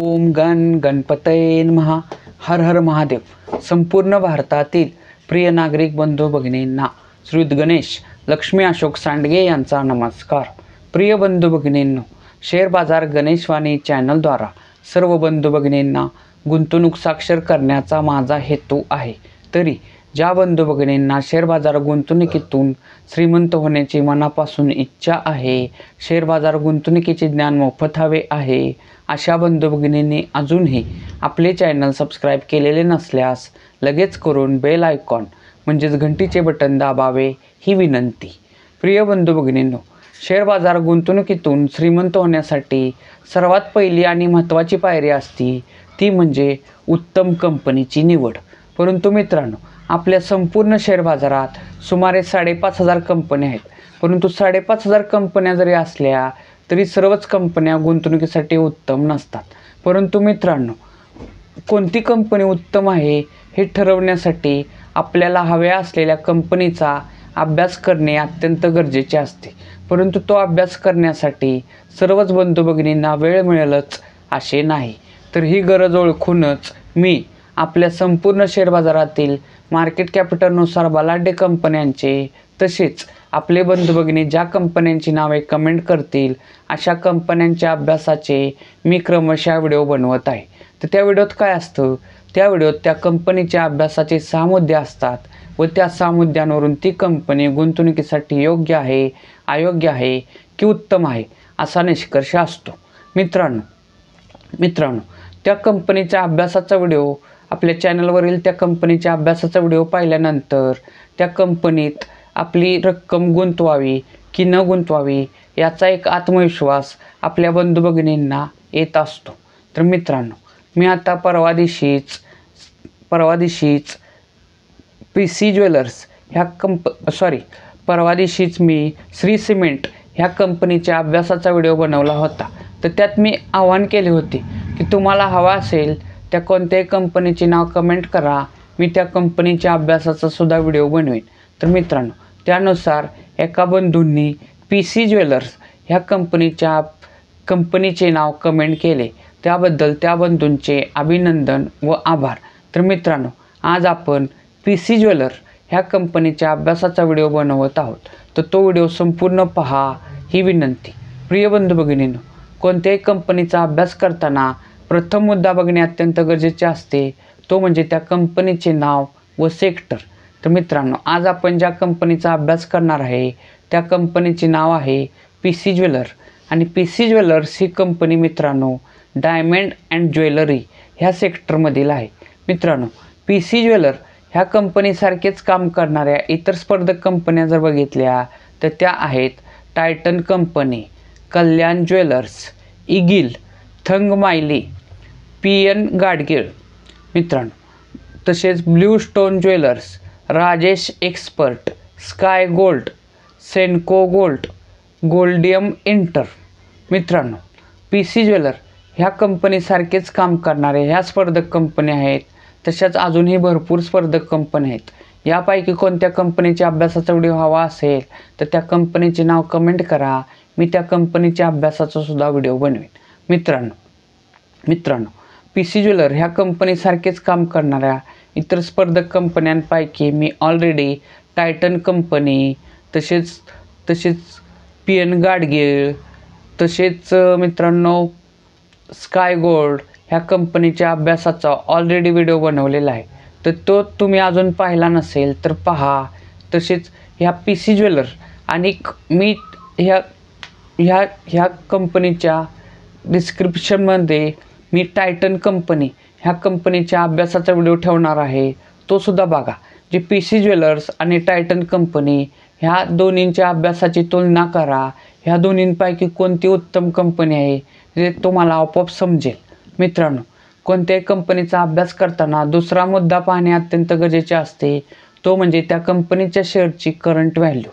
ओम गण गणपतये नमः. हर हर महादेव. संपूर्ण भारतातील प्रिय नागरिक बंधू भगिनींना श्रीयुत गणेश लक्ष्मी अशोक सांडगे यांचा नमस्कार. प्रिय बंधू भगिनींनो, शेअर बाजार गणेशवाणी चॅनलद्वारा सर्व बंधू भगिनींना गुंतवणूक साक्षर करण्याचा माझा हेतू आहे. तरी ज्या बंधू भगिनींना शेअर बाजार गुंतवणुकीतून श्रीमंत होण्याची मनापासून इच्छा आहे, शेअर बाजार गुंतवणुकीचे ज्ञान मोफत हवे आहे, अशा बंधू भगिनींनी अजूनही आपले चॅनल सबस्क्राईब केलेले नसल्यास लगेच करून बेल आयकॉन म्हणजेच घंटीचे बटन दाबावे ही विनंती. प्रिय बंधू भगिनींनो, शेअर बाजार गुंतवणुकीतून श्रीमंत होण्यासाठी सर्वात पहिली आणि महत्त्वाची पायरी असती ती म्हणजे उत्तम कंपनीची निवड. परंतु मित्रांनो, आपल्या संपूर्ण शेअर बाजारात सुमारे 5,500 कंपन्या आहेत. परंतु 5,500 कंपन्या जरी असल्या तरी सर्वच कंपन्या गुंतवणुकीसाठी उत्तम नसतात. परंतु मित्रांनो, कोणती कंपनी उत्तम आहे हे ठरवण्यासाठी आपल्याला हव्या असलेल्या कंपनीचा अभ्यास करणे अत्यंत गरजेचे असते. परंतु तो अभ्यास करण्यासाठी सर्वच बंधू भगिनींना वेळ मिळेलच असे नाही. तर ही गरज ओळखूनच मी आपल्या संपूर्ण शेअर बाजारातील मार्केट कॅपिटलनुसार बलाढ्य कंपन्यांचे तसेच आपले बंधू भगिनी ज्या कंपन्यांची नावे कमेंट करतील अशा कंपन्यांच्या अभ्यासाचे मी क्रमशः व्हिडिओ बनवत आहे. तर त्या व्हिडिओत काय असतं, त्या व्हिडिओत त्या कंपनीच्या अभ्यासाचे 6 मुद्दे असतात व त्या 6 मुद्द्यांवरून ती कंपनी गुंतवणुकीसाठी योग्य आहे, अयोग्य आहे की उत्तम आहे असा निष्कर्ष असतो. मित्रांनो, त्या कंपनीच्या अभ्यासाचा व्हिडिओ आपल्या चॅनलवरील त्या कंपनीच्या अभ्यासाचा व्हिडिओ पाहिल्यानंतर त्या कंपनीत आपली रक्कम गुंतवावी की न गुंतवावी याचा एक आत्मविश्वास आपल्या बंधू भगिनींना येत असतो. तर मित्रांनो, मी आता परवा दिवशीच PC ज्वेलर्स ह्या परवा दिवशीच मी श्री सिमेंट ह्या कंपनीच्या अभ्यासाचा व्हिडिओ बनवला होता. तर त्यात मी आवाहन केले होते की तुम्हाला हवा असेल त्या कोणत्याही कंपनीचे नाव कमेंट करा, मी त्या कंपनीच्या अभ्यासाचा सुद्धा व्हिडिओ बनवेन. तर मित्रांनो, त्यानुसार एका बंधूंनी PC ज्वेलर्स ह्या कंपनीचे नाव कमेंट केले. त्याबद्दल त्या बंधूंचे अभिनंदन व आभार. तर मित्रांनो, आज आपण PC ज्वेलर ह्या कंपनीच्या अभ्यासाचा व्हिडिओ बनवत आहोत. तर तो व्हिडिओ संपूर्ण पहा ही विनंती. प्रिय बंधू भगिनींनो, कोणत्याही कंपनीचा अभ्यास करताना प्रथम मुद्दा बघणे अत्यंत गरजेचे असते, तो म्हणजे त्या कंपनीचे नाव व सेक्टर. तर मित्रांनो, आज आपण ज्या कंपनीचा अभ्यास करणार आहे त्या कंपनीचे नाव आहे PC ज्वेलर. आणि PC ज्वेलर्स ही कंपनी मित्रांनो डायमंड अँड ज्वेलरी ह्या सेक्टरमधील आहे. मित्रांनो, PC ज्वेलर ह्या कंपनीसारखेच काम करणाऱ्या इतर स्पर्धक कंपन्या जर बघितल्या तर त्या आहेत टायटन कंपनी, कल्याण ज्वेलर्स, इगिल, थंगमायली, PN गाडगीळ मित्रांनो, तसेच Blue Stone jewellers, Rajesh expert, Sky Gold, Senco Gold, Goldiam inter. मित्रांनो, PC ज्वेलर ह्या कंपनीसारखेच काम करणारे ह्या स्पर्धक कंपन्या आहेत. तशाच अजूनही भरपूर स्पर्धक कंपन्या आहेत. यापैकी कोणत्या कंपनीच्या अभ्यासाचा व्हिडिओ हवा असेल तर त्या कंपनीचे नाव कमेंट करा, मी त्या कंपनीच्या अभ्यासाचा सुद्धा व्हिडिओ बनवेन. मित्रांनो, PC ज्वेलर ह्या कंपनीसारखेच काम करणाऱ्या इतर स्पर्धक कंपन्यांपैकी मी ऑलरेडी टायटन कंपनी तसेच PN गाडगीळ तसेच मित्रांनो स्काय गोल्ड ह्या कंपनीच्या अभ्यासाचा ऑलरेडी व्हिडिओ बनवलेला आहे. तर तो तुम्ही अजून पाहिला नसेल तर पहा. तसेच ह्या PC ज्वेलर आणि मी ह्या कंपनीच्या डिस्क्रिप्शनमध्ये मी टायटन कंपनी ह्या कंपनीच्या अभ्यासाचा व्हिडिओ ठेवणार आहे, तो सुद्धा बघा. जे PC ज्वेलर्स आणि टायटन कंपनी ह्या दोन्हींच्या अभ्यासाची तुलना करा. ह्या दोन्हींपैकी कोणती उत्तम कंपनी आहे हे तुम्हाला आपोआप समजेल. मित्रांनो, कोणत्याही कंपनीचा अभ्यास करताना दुसरा मुद्दा पाहणे अत्यंत गरजेचे असते, तो म्हणजे त्या कंपनीच्या शेअरची करंट व्हॅल्यू.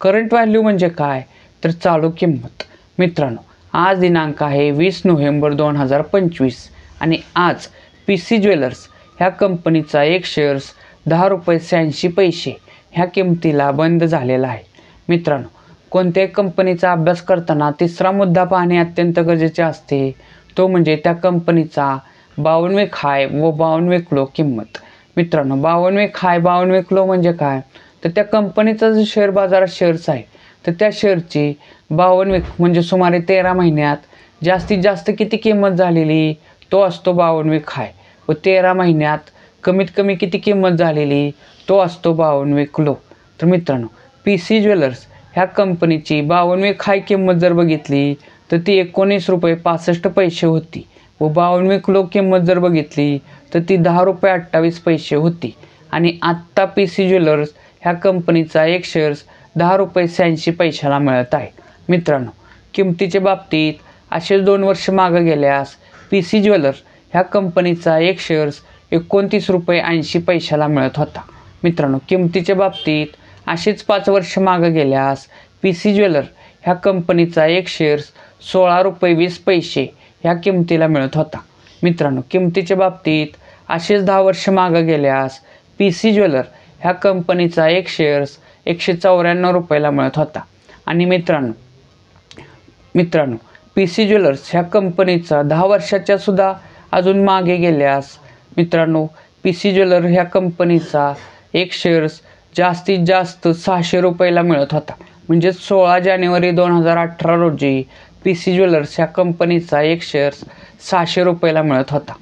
करंट व्हॅल्यू म्हणजे काय तर चालू किंमत. मित्रांनो, आज दिनांक आहे 20 नोव्हेंबर 2025 आणि आज PC ज्वेलर्स ह्या कंपनीचा एक शेअर्स ₹10.86 ह्या किमतीला बंद झालेला आहे. मित्रांनो, कोणत्याही कंपनीचा अभ्यास करताना तिसरा मुद्दा पाहणे अत्यंत गरजेचे असते, तो म्हणजे त्या कंपनीचा 52 हाय व 52 लो किंमत. मित्रांनो 52 हाय 52 लो म्हणजे काय, तर त्या कंपनीचा जो शेअर बाजारात शेअर्स आहे तर त्या शेअरची 52 म्हणजे सुमारे 13 महिन्यात जास्तीत जास्त किती किंमत झालेली, तो असतो 52 हाय व 13 महिन्यात कमीत कमी किती किंमत झालेली, तो असतो 52 लो. तर मित्रांनो PC ज्वेलर्स ह्या कंपनीची 52 हाय किंमत जर बघितली तर ती 19 रुपये 65 पैसे होती व 52 लो किंमत जर बघितली तर ती 10 रुपये 28 पैसे होती. आणि आत्ता PC ज्वेलर्स ह्या कंपनीचा एक शेअर्स 10 रुपये 86 पैशाला मिळत आहे. मित्रांनो किमतीच्या बाबतीत असेच 2 वर्ष मागे गेल्यास PC ज्वेलर्स ह्या कंपनीचा एक शेअर्स 29 रुपये 80 पैशाला मिळत होता. मित्रांनो किमतीच्या बाबतीत असेच 5 वर्ष मागे गेल्यास PC ज्वेलर्स ह्या कंपनीचा एक शेअर्स 16 रुपये 20 पैसे ह्या किमतीला मिळत होता. मित्रांनो किमतीच्या बाबतीत असेच 10 वर्ष मागे गेल्यास PC ज्वेलर्स ह्या कंपनीचा एक शेअर्स 194 रुपयाला मिळत होता. आणि मित्रांनो PC ज्वेलर्स ह्या कंपनीचा 10 वर्षाच्या सुद्धा अजून मागे गेल्यास मित्रांनो PC ज्वेलर्स ह्या कंपनीचा एक शेअर्स जास्तीत जास्त 600 रुपयाला मिळत होता. म्हणजे 16 जानेवारी 2018 रोजी PC ज्वेलर्स ह्या कंपनीचा एक शेअर्स 600 रुपयाला मिळत होता.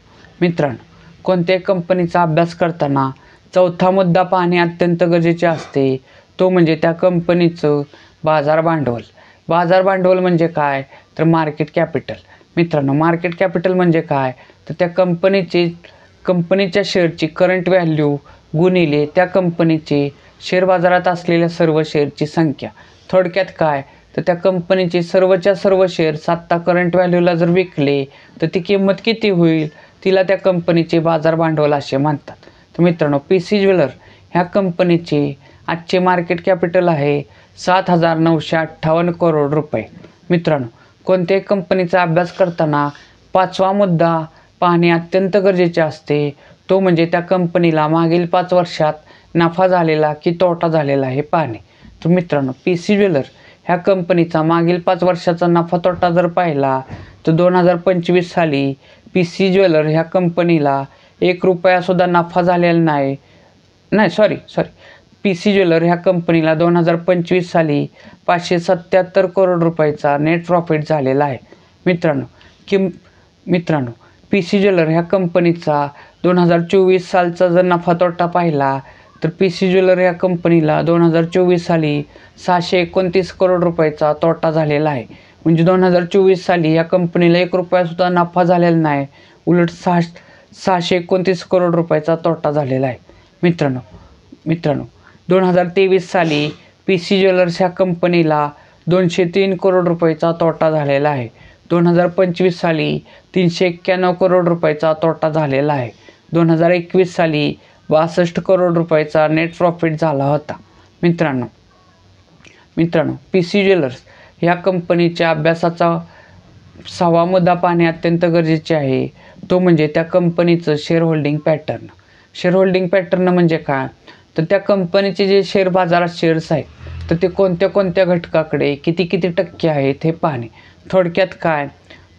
मित्रांनो कोणत्याही कंपनीचा अभ्यास करताना चौथा मुद्दा पाहणे अत्यंत गरजेचे असते, तो म्हणजे त्या कंपनीचं बाजार भांडवल. बाजार भांडवल म्हणजे काय, तर मार्केट कॅपिटल. मित्रांनो मार्केट कॅपिटल म्हणजे काय, तर त्या कंपनीच्या शेअरची करंट व्हॅल्यू गुणिले त्या कंपनीचे शेअर बाजारात असलेल्या सर्व शेअरची संख्या. थोडक्यात काय, तर त्या कंपनीचे सर्वच्या सर्व शेअर्स आत्ता करंट व्हॅल्यूला जर विकले तर ती किंमत किती होईल, तिला त्या कंपनीचे बाजार भांडवल असे म्हणतात. तर मित्रांनो PC ज्वेलर्स ह्या कंपनीचे आजचे मार्केट कॅपिटल आहे 7,958 करोड रुपये. मित्रांनो कोणत्याही कंपनीचा अभ्यास करताना 5वा मुद्दा पाहणे अत्यंत गरजेचे असते, तो म्हणजे त्या कंपनीला मागील 5 वर्षात नफा झालेला की तोटा झालेला हे पाहणे. तर मित्रांनो PC ज्वेलर्स ह्या कंपनीचा मागील 5 वर्षाचा नफा तोटा जर पाहिला तर 2025 साली PC ज्वेलर्स ह्या कंपनीला 1 रुपयासुद्धा नफा झालेला नाही. PC ज्वेलर्स ह्या कंपनीला 2025 साली 577 करोड रुपयाचा नेट प्रॉफिट झालेला आहे. मित्रांनो PC ज्वेलर्स ह्या कंपनीचा 2024 सालचा जर नफा तोटा पाहिला तर PC ज्वेलर्स ह्या कंपनीला 2024 साली 629 करोड रुपयाचा तोटा झालेला आहे. म्हणजे 2024 साली या कंपनीला 1 रुपयासुद्धा नफा झालेला नाही, उलट 629 करोड रुपयाचा तोटा झालेला आहे. मित्रांनो 2023 साली PC ज्वेलर्स ह्या कंपनीला 203 करोड रुपयाचा तोटा झालेला आहे. 2025 साली 391 करोड रुपयाचा तोटा झालेला आहे. 2021 साली 62 करोड रुपयाचा नेट प्रॉफिट झाला होता. मित्रांनो PC ज्वेलर्स ह्या कंपनीच्या अभ्यासाचा 6वा मुद्दा पाहणे अत्यंत गरजेचे आहे, तो म्हणजे त्या कंपनीचं share holding pattern. Share holding pattern म्हणजे काय, तर त्या कंपनीचे जे शेअर बाजारात शेअर्स आहेत तर ते कोणत्या घटकाकडे किती टक्के आहेत हे पाहणे. थोडक्यात काय,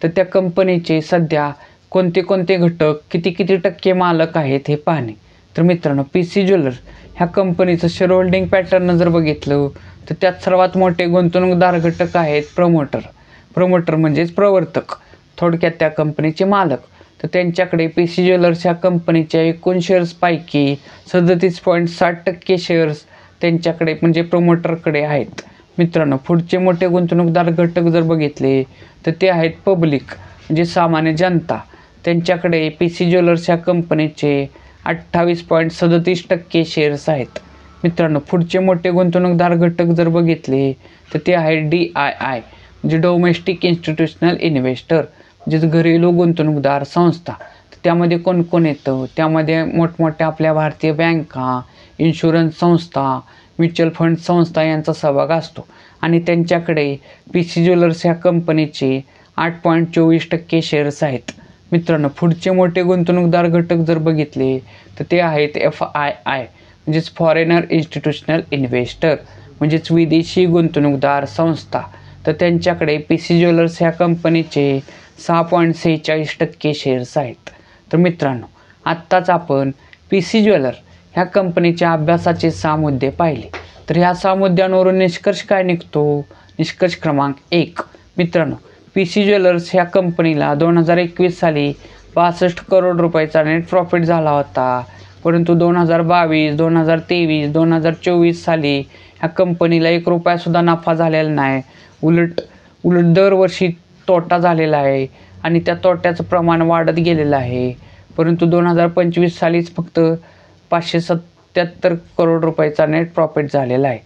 तर त्या कंपनीचे सध्या कोणते घटक किती टक्के मालक आहेत हे पाहणे. तर मित्रांनो PC ज्वेलर्स ह्या कंपनीचं शेअर होल्डिंग पॅटर्न जर बघितलं तर त्यात सर्वात मोठे गुंतवणूकदार घटक आहेत प्रमोटर म्हणजेच प्रवर्तक, थोडक्यात त्या कंपनीचे मालक. तर त्यांच्याकडे PC ज्वेलर्स ह्या कंपनीच्या एकूण शेअर्सपैकी 37.60% शेअर्स त्यांच्याकडे म्हणजे प्रमोटरकडे आहेत. मित्रांनो पुढचे मोठे गुंतवणूकदार घटक जर बघितले तर ते आहेत पब्लिक म्हणजे सामान्य जनता. त्यांच्याकडे PC ज्वेलर्स ह्या कंपनीचे 28.37% शेअर्स आहेत. मित्रांनो पुढचे मोठे गुंतवणूकदार घटक जर बघितले तर ते आहे DII म्हणजे डोमेस्टिक इन्स्टिट्यूशनल इन्व्हेस्टर म्हणजेच घरेलू गुंतवणूकदार संस्था. त्यामध्ये कोण येतं, त्यामध्ये मोठमोठ्या आपल्या भारतीय बँका, इन्शुरन्स संस्था, म्युच्युअल फंड संस्था यांचा सहभाग असतो. आणि त्यांच्याकडे PC ज्वेलर्स ह्या कंपनीचे 8.24% शेअर्स आहेत. मित्रांनो पुढचे मोठे गुंतवणूकदार घटक जर बघितले तर ते आहेत FII म्हणजेच फॉरेनर इन्स्टिट्यूशनल इन्व्हेस्टर म्हणजेच विदेशी गुंतवणूकदार संस्था. तर त्यांच्याकडे PC ज्वेलर्स ह्या कंपनीचे 6.46% शेअर्स आहेत. तर मित्रांनो, आत्ताच आपण PC ज्वेलर ह्या कंपनीच्या अभ्यासाचे 6 मुद्दे पाहिले. तर ह्या 6 मुद्द्यांवरून निष्कर्ष काय निघतो? निष्कर्ष क्रमांक 1. मित्रांनो, PC ज्वेलर्स ह्या कंपनीला 2021 साली 65 करोड रुपयाचा नेट प्रॉफिट झाला होता. परंतु 2022, 2023, 2024 साली ह्या कंपनीला 1 रुपयासुद्धा नफा झालेला नाही. उलट दरवर्षी तोटा झालेला आहे आणि त्या तोट्याचं प्रमाण वाढत गेलेलं आहे. परंतु 2025 सालीच फक्त 577 करोड रुपयाचा नेट प्रॉफिट झालेला आहे.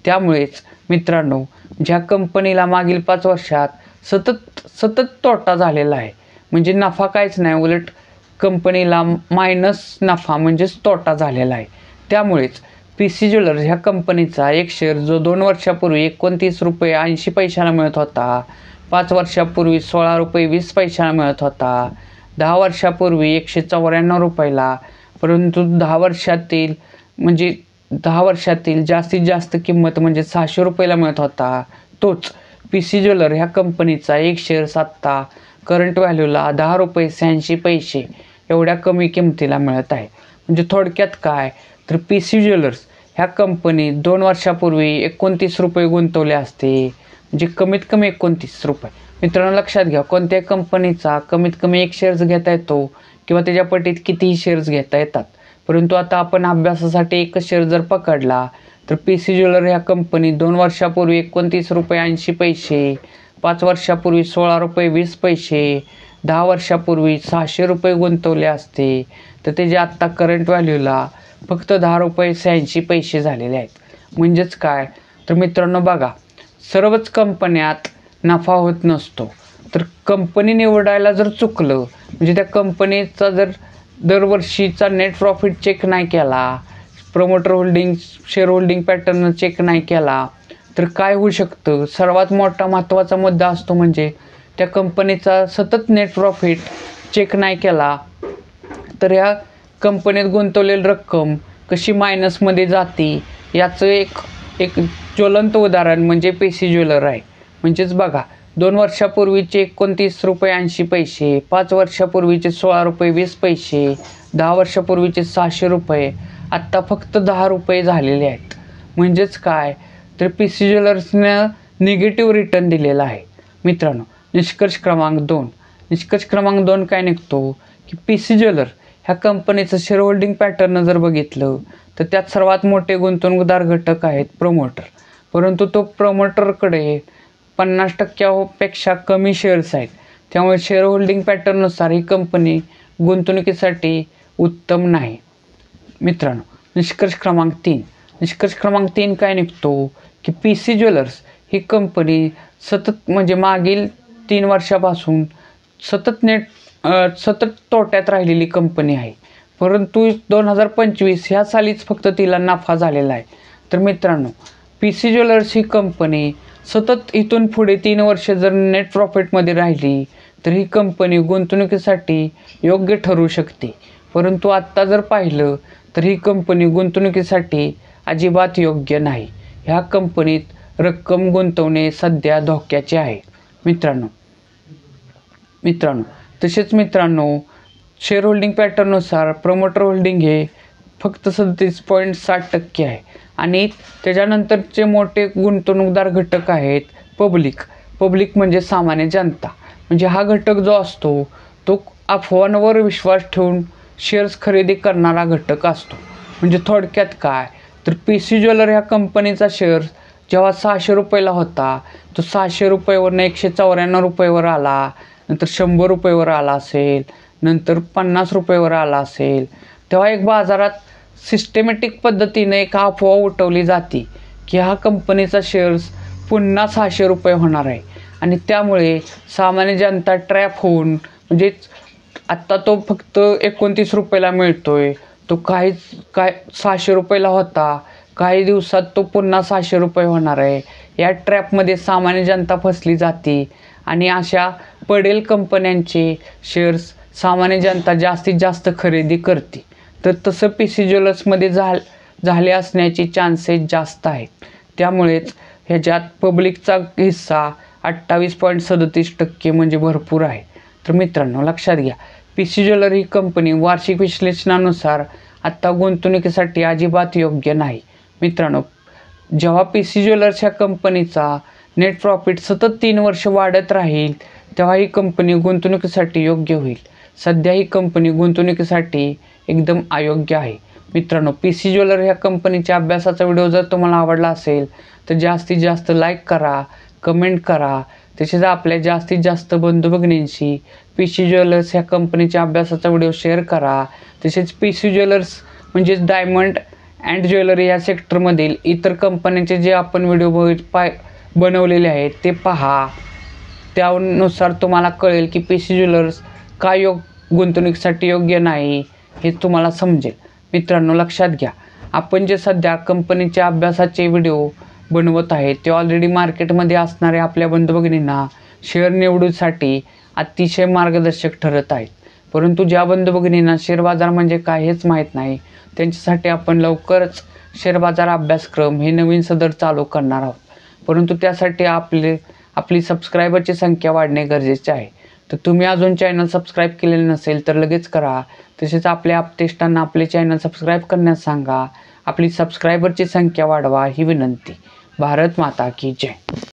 त्यामुळेच मित्रांनो, ज्या कंपनीला मागील 5 वर्षात सतत तोटा झालेला आहे, म्हणजे नफा काहीच नाही, उलट कंपनीला मायनस नफा म्हणजेच तोटा झालेला आहे. त्यामुळेच PC ज्वेलर्स ह्या कंपनीचा एक शेअर जो 2 वर्षापूर्वी 29 रुपये 80 पैशाला मिळत होता, 5 वर्षापूर्वी 16 रुपये 20 पैशाला मिळत होता, 10 वर्षापूर्वी 194 रुपयाला, परंतु 10 वर्षातील जास्तीत जास्त किंमत म्हणजे 600 रुपयाला मिळत होता. तोच PC ज्वेलर ह्या कंपनीचा एक शेअर आत्ता करंट व्हॅल्यूला 10 रुपये 86 पैसे एवढ्या कमी किमतीला मिळत आहे. म्हणजे थोडक्यात काय, तर PC ज्वेलर्स ह्या कंपनीत 2 वर्षापूर्वी 29 रुपये गुंतवले असते, म्हणजे कमीत कमी 29 रुपये. मित्रांनो, लक्षात घ्या, कोणत्याही कंपनीचा कमीत कमी एक शेअर्स घेता येतो किंवा त्याच्या पटीत कितीही शेअर्स घेता येतात. परंतु आता आपण अभ्यासासाठी एकच शेअर जर पकडला तर PC ज्वेलर ह्या कंपनीत 2 वर्षापूर्वी 29 रुपये 80 पैसे, 5 वर्षापूर्वी 16 रुपये 20 पैसे, 10 वर्षापूर्वी 600 रुपये गुंतवले असते, तर त्याचे आत्ता करंट व्हॅल्यूला फक्त 10 रुपये 86 पैसे झालेले आहेत. म्हणजेच काय, तर मित्रांनो बघा, सर्वच कंपन्यात नफा होत नसतो. तर कंपनी निवडायला जर चुकलं, म्हणजे त्या कंपनीचा जर दरवर्षीचा नेट प्रॉफिट चेक नाही केला, promoter holding share holding pattern check नाही केला, तर काय होऊ शकतं? सर्वात मोठा महत्त्वाचा मुद्दा असतो म्हणजे त्या कंपनीचा सतत नेट प्रॉफिट चेक नाही केला तर या कंपनीत गुंतवलेली रक्कम कशी मायनसमध्ये जाते याचं एक ज्वलंत उदाहरण म्हणजे PC ज्वेलर आहे. म्हणजेच बघा, 2 वर्षापूर्वीचे 29 रुपये 80 पैसे, 5 वर्षापूर्वीचे 16 रुपये 20 पैसे, 10 वर्षापूर्वीचे 600 रुपये, आत्ता फक्त 10 रुपये झालेले आहेत. म्हणजेच काय, तर PC ज्वेलर्सनं निगेटिव्ह रिटर्न दिलेला आहे. मित्रांनो, निष्कर्ष क्रमांक 2 काय निघतो की PC ज्वेलर ह्या कंपनीचं शेअर होल्डिंग पॅटर्न जर बघितलं तर त्यात सर्वात मोठे गुंतवणूकदार घटक आहेत प्रमोटर. परंतु तो प्रमोटरकडे 50%पेक्षा कमी शेअर्स आहेत. त्यामुळे शेअर होल्डिंग पॅटर्ननुसार ही कंपनी गुंतवणुकीसाठी उत्तम नाही. मित्रांनो, निष्कर्ष क्रमांक 3 काय निघतो की PC ज्वेलर्स ही कंपनी सतत म्हणजे मागील 3 वर्षापासून सतत तोट्यात राहिलेली कंपनी आहे. परंतु 2025 ह्या सालीच फक्त तिला नफा झालेला आहे. तर मित्रांनो, PC ज्वेलर्स ही कंपनी सतत इथून पुढे 3 वर्ष जर नेट प्रॉफिटमध्ये राहिली तर ही कंपनी गुंतवणुकीसाठी योग्य ठरू शकते. परंतु आत्ता जर पाहिलं तर ही कंपनी गुंतवणुकीसाठी अजिबात योग्य नाही. ह्या कंपनीत रक्कम गुंतवणे सध्या धोक्याचे आहे. मित्रांनो, तसेच मित्रांनो, शेअर होल्डिंग पॅटर्ननुसार प्रमोटर होल्डिंग हे फक्त 37.60% आहे आणि त्याच्यानंतरचे मोठे गुंतवणूकदार घटक आहेत पब्लिक म्हणजे सामान्य जनता. म्हणजे हा घटक जो असतो तो अफवांवर विश्वास ठेवून शेअर्स खरेदी करणारा घटक असतो. म्हणजे थोडक्यात काय, तर PC ज्वेलर ह्या कंपनीचा शेअर जेव्हा 600 रुपयाला होता तो 600 रुपयावरनं 194 रुपयावर आला, नंतर 100 रुपयावर आला असेल, नंतर 50 रुपयावर आला असेल, तेव्हा एक बाजारात सिस्टमॅटिक पद्धतीने एक अफवा उठवली जाते की हा कंपनीचा शेअर्स पुन्हा 600 रुपये होणार आहे आणि त्यामुळे सामान्य जनता ट्रॅप होऊन, म्हणजे आत्ता तो फक्त 29 रुपयाला मिळतोय, तो काय 600 रुपयाला होता, काही दिवसात तो पुन्हा 600 रुपये होणार आहे, या ट्रॅपमध्ये सामान्य जनता फसली जाते आणि अशा पडेल कंपन्यांचे शेअर्स सामान्य जनता जास्तीत जास्त खरेदी करते. तर तसं PC ज्वेलर्समध्ये झाले असण्याचे चान्सेस जास्त आहेत. त्यामुळेच ह्याच्यात पब्लिकचा हिस्सा 28.37% म्हणजे भरपूर आहे. तर मित्रांनो लक्षात घ्या, पी सी ज्वेलर ही कंपनी वार्षिक विश्लेषणानुसार आत्ता गुंतवणुकीसाठी अजिबात योग्य नाही. मित्रांनो, जेव्हा पी सी ज्वेलर्स ह्या कंपनीचा नेट प्रॉफिट सतत 3 वर्ष वाढत राहील तेव्हा ही कंपनी गुंतवणुकीसाठी योग्य होईल. सध्या ही कंपनी गुंतवणुकीसाठी एकदम अयोग्य आहे. मित्रांनो, पी सी ज्वेलर ह्या कंपनीच्या अभ्यासाचा व्हिडिओ जर तुम्हाला आवडला असेल तर जास्तीत जास्त लाईक करा, कमेंट करा. तसेच आपल्या जास्तीत जास्त बंधू भगिनींशी पी सी ज्वेलर्स ह्या कंपनीच्या अभ्यासाचा व्हिडिओ शेअर करा. तसेच पी सी ज्वेलर्स म्हणजेच डायमंड अँड ज्वेलरी या सेक्टरमधील इतर कंपन्यांचे जे आपण व्हिडिओ बनवलेले आहेत ते पहा. त्यानुसार तुम्हाला कळेल की पी सी ज्वेलर्स का गुंतवणुकीसाठी योग्य नाही हे तुम्हाला समजेल. मित्रांनो लक्षात घ्या, आपण जे सध्या कंपनीच्या अभ्यासाचे व्हिडिओ बनवत आहेत ते ऑलरेडी मार्केटमध्ये असणाऱ्या आपल्या बंधू भगिनींना शेअर निवडीसाठी अतिशय मार्गदर्शक ठरत आहेत. परंतु ज्या बंधू भगिनींना शेअर बाजार म्हणजे काय हेच माहीत नाही त्यांच्यासाठी आपण लवकरच शेअर बाजार अभ्यासक्रम हे नवीन सदर चालू करणार आहोत. परंतु त्यासाठी आपली सबस्क्रायबरची संख्या वाढणे गरजेचे आहे. तर तुम्ही अजून चॅनल सबस्क्राईब केलेले नसेल तर लगेच करा. तसेच आपल्या आपतेष्टांना आपले चॅनल सबस्क्राईब करण्यास सांगा. आपली सबस्क्रायबरची संख्या वाढवा ही विनंती. भारत माता की जय.